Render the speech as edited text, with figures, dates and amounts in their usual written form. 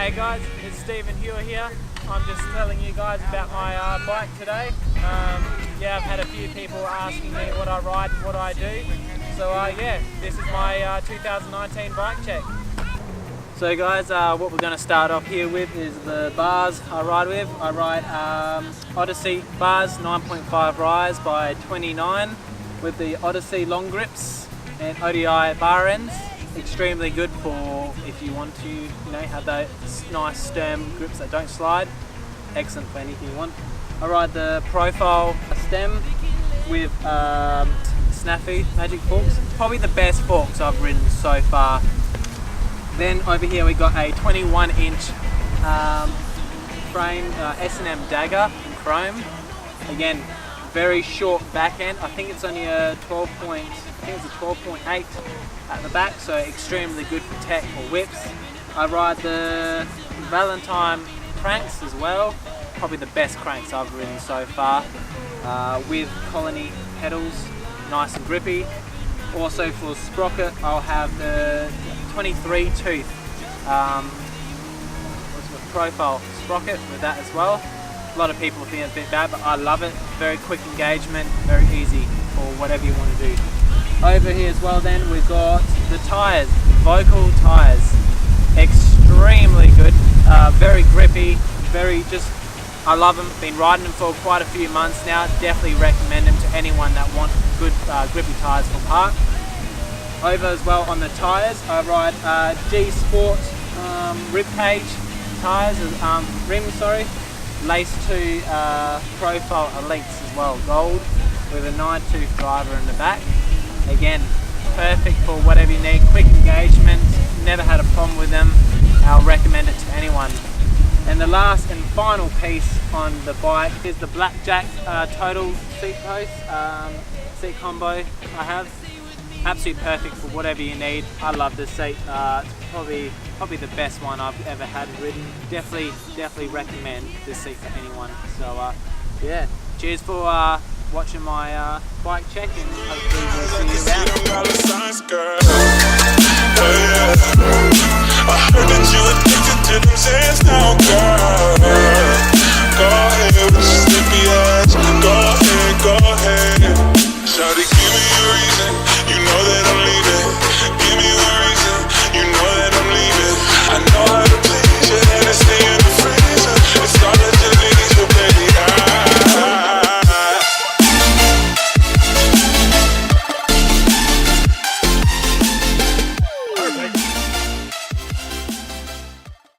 Hey guys, it's Stephen Hewer here. I'm just telling you guys about my bike today. Yeah, I've had a few people asking me what I ride and what I do. So yeah, this is my 2019 bike check. So guys, what we're going to start off here with is the bars I ride with. I ride Odyssey bars, 9.5 rise by 29 with the Odyssey long grips and ODI bar ends. Extremely good for if you want to, have those nice stem grips that don't slide. Excellent for anything you want. I ride the profile stem with snafu magic forks. Probably the best forks I've ridden so far. Then over here we got a 21-inch frame S&M dagger in chrome. Again, very short back end. I think it's only a 12.8 at the back, so extremely good for tech or whips. I ride the Valentine cranks as well. Probably the best cranks I've ridden so far, with colony pedals, nice and grippy. Also for sprocket, I'll have the 23 tooth profile sprocket with that as well. A lot of people think it's a bit bad, but I love it. Very quick engagement, very easy for whatever you want to do. Over here as well then, we've got the tyres, Vocal tyres. Extremely good, very grippy, I love them. Been riding them for quite a few months now. Definitely recommend them to anyone that wants good grippy tyres for park. Over as well on the tyres, I ride G Sport ribcage tyres, rims, lace to profile elites as well, gold, with a 9-tooth driver in the back. Again, perfect for whatever you need, quick engagement, never had a problem with them. I'll recommend it to anyone. And the last and final piece on the bike is the Blackjack total seat post, seat combo I have. Absolutely perfect for whatever you need. I love this seat. It's probably the best one I've ever had ridden. Definitely recommend this seat for anyone. So yeah, cheers for watching my bike check, and hopefully we'll see you around.